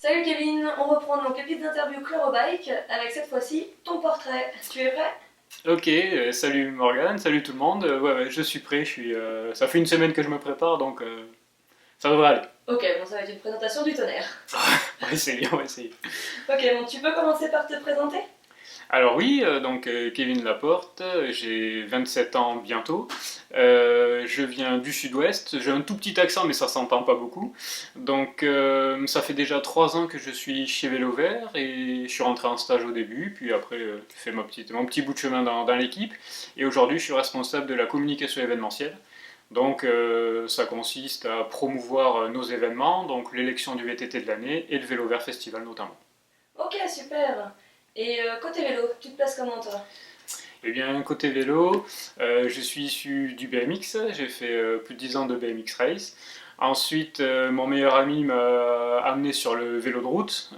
Salut Kevin, on reprend donc les petites interviews Chlorobike avec cette fois-ci ton portrait. Tu es prêt? Ok, salut Morgane, salut tout le monde. Ouais, je suis prêt. Ça fait une semaine que je me prépare, donc ça devrait aller. Ok, bon ça va être une présentation du tonnerre. On va essayer, on va essayer. Ok, bon tu peux commencer par te présenter? Alors oui, Kevin Laporte, j'ai 27 ans bientôt. Je viens du sud-ouest. J'ai un tout petit accent, mais ça s'entend pas beaucoup. Donc ça fait déjà 3 ans que je suis chez Vélo Vert et je suis rentré en stage au début, puis après j'ai fait mon petit bout de chemin dans l'équipe. Et aujourd'hui, je suis responsable de la communication événementielle. Donc ça consiste à promouvoir nos événements, donc l'élection du VTT de l'année et le Vélo Vert Festival notamment. Ok, super. Et côté vélo, tu te places comment toi? Eh bien, côté vélo, je suis issu du BMX, j'ai fait plus de 10 ans de BMX Race. Ensuite, mon meilleur ami m'a amené sur le vélo de route,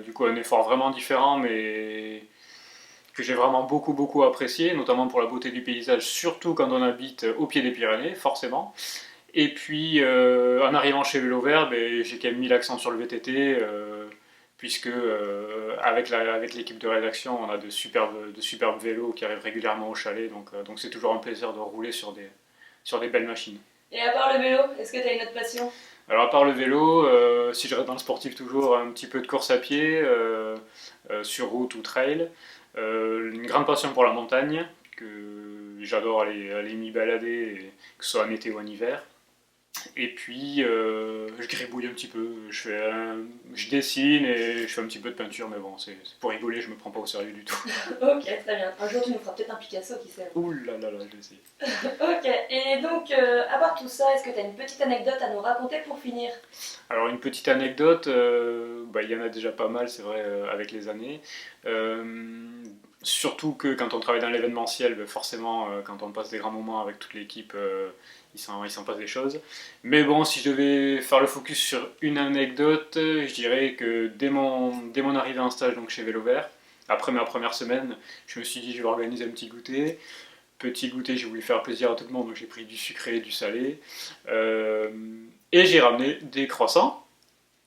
du coup un effort vraiment différent, mais que j'ai vraiment beaucoup apprécié, notamment pour la beauté du paysage, surtout quand on habite au pied des Pyrénées, forcément. Et puis, en arrivant chez Vélo Vert, ben, j'ai quand même mis l'accent sur le VTT, puisque avec l'équipe de rédaction, on a de superbes vélos qui arrivent régulièrement au chalet, donc c'est toujours un plaisir de rouler sur des belles machines. Et à part le vélo, est-ce que tu as une autre passion? Alors à part le vélo, si je reste dans le sportif toujours, un petit peu de course à pied, sur route ou trail, une grande passion pour la montagne, que j'adore aller m'y balader, que ce soit en été ou en hiver. Et puis, je gribouille un petit peu, je dessine et je fais un petit peu de peinture, mais bon, c'est pour rigoler, je me prends pas au sérieux du tout. Ok, très bien. Un jour tu nous feras peut-être un Picasso, qui sait. Ouh là, je sais. Ok, et donc à part tout ça, est-ce que tu as une petite anecdote à nous raconter pour finir? Alors, une petite anecdote, il y en a déjà pas mal, c'est vrai, avec les années. Euh, Surtout que quand on travaille dans l'événementiel, forcément, quand on passe des grands moments avec toute l'équipe, il s'en passe des choses. Mais bon, si je devais faire le focus sur une anecdote, je dirais que dès mon arrivée en stage donc chez Vélo Vert, après ma première semaine, je me suis dit je vais organiser un petit goûter. Petit goûter, j'ai voulu faire plaisir à tout le monde, donc j'ai pris du sucré et du salé. Euh, et j'ai ramené des croissants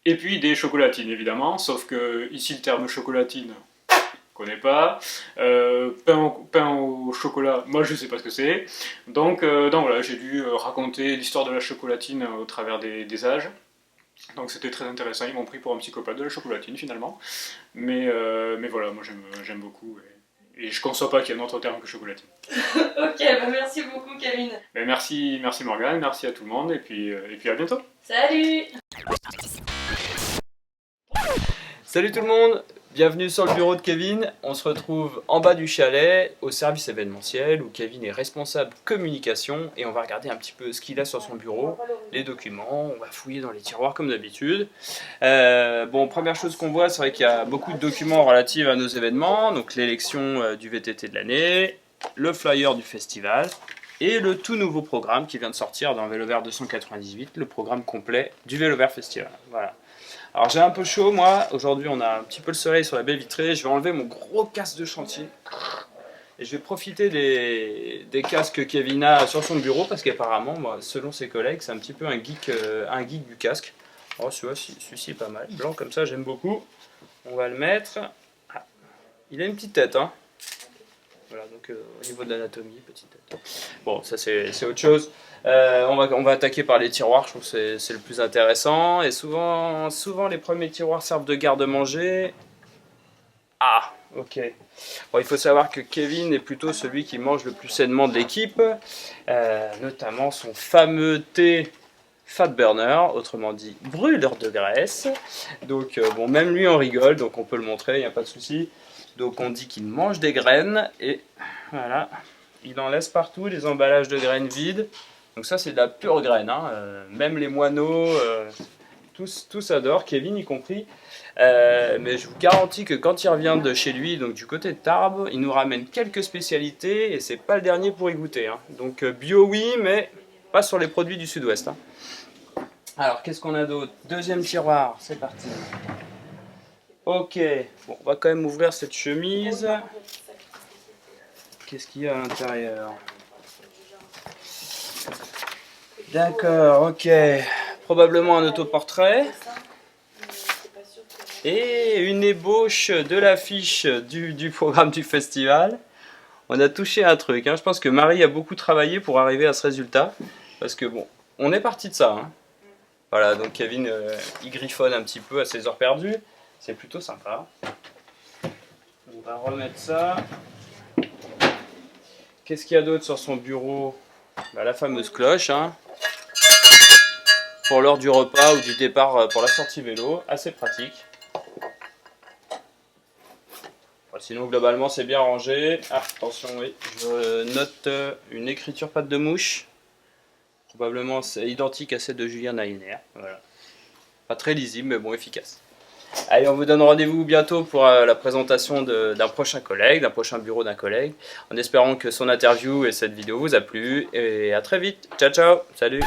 et puis des chocolatines évidemment, sauf que ici le terme chocolatine, je connais pas. Pain au chocolat, moi je sais pas ce que c'est. Donc voilà, j'ai dû raconter l'histoire de la chocolatine au travers des âges. Donc c'était très intéressant, ils m'ont pris pour un psychopathe de la chocolatine finalement. Mais voilà, moi j'aime beaucoup. Et je ne conçois pas qu'il y ait un autre terme que chocolatine. Ok, bah merci beaucoup Kevin. Mais merci Morgane, merci à tout le monde, et puis à bientôt. Salut! Salut tout le monde, bienvenue sur le bureau de Kevin. On se retrouve en bas du chalet au service événementiel où Kevin est responsable communication et on va regarder un petit peu ce qu'il a sur son bureau, les documents, on va fouiller dans les tiroirs comme d'habitude. Première chose qu'on voit, c'est vrai qu'il y a beaucoup de documents relatifs à nos événements, donc l'élection du VTT de l'année, le flyer du festival et le tout nouveau programme qui vient de sortir dans Vélo Vert 298, le programme complet du Vélo Vert Festival. Voilà. Alors j'ai un peu chaud moi, aujourd'hui on a un petit peu le soleil sur la baie vitrée, je vais enlever mon gros casque de chantier et je vais profiter des casques que Kevin a sur son bureau parce qu'apparemment, selon ses collègues, c'est un petit peu un geek du casque. Oh celui-ci est pas mal, blanc comme ça j'aime beaucoup. On va le mettre. Ah, il a une petite tête hein. Voilà, donc au niveau de l'anatomie, petite tête. Bon, ça c'est autre chose. On va attaquer par les tiroirs, je trouve que c'est le plus intéressant. Et souvent les premiers tiroirs servent de garde-manger. Ah, ok. Bon, il faut savoir que Kevin est plutôt celui qui mange le plus sainement de l'équipe, notamment son fameux thé fat burner, autrement dit brûleur de graisse. Donc bon, même lui en rigole, donc on peut le montrer, il n'y a pas de souci. Donc on dit qu'il mange des graines et voilà, il en laisse partout, les emballages de graines vides. Donc ça c'est de la pure graine, hein. Même les moineaux, tous adorent, Kevin y compris. Mais je vous garantis que quand il revient de chez lui, donc du côté de Tarbes, il nous ramène quelques spécialités et c'est pas le dernier pour y goûter, hein. Donc bio oui, mais pas sur les produits du sud-ouest, hein. Alors qu'est-ce qu'on a d'autre? Deuxième tiroir, c'est parti. Ok, bon, on va quand même ouvrir cette chemise. Qu'est-ce qu'il y a à l'intérieur? D'accord, ok. Probablement un autoportrait. Et une ébauche de l'affiche du programme du festival. On a touché un truc, hein. Je pense que Marie a beaucoup travaillé pour arriver à ce résultat. Parce que bon, on est parti de ça, hein. Voilà, donc Kevin, il griffonne un petit peu à ses heures perdues. C'est plutôt sympa. On va remettre ça. Qu'est-ce qu'il y a d'autre sur son bureau? Bah, la fameuse cloche, hein, pour l'heure du repas ou du départ pour la sortie vélo. Assez pratique. Bon, sinon, globalement, c'est bien rangé. Ah, attention, oui, je note une écriture patte de mouche. Probablement c'est identique à celle de Julien Nainer. Voilà. Pas très lisible, mais bon, efficace. Allez, on vous donne rendez-vous bientôt pour la présentation d'un prochain collègue, d'un prochain bureau d'un collègue, en espérant que son interview et cette vidéo vous a plu. Et à très vite. Ciao, ciao. Salut.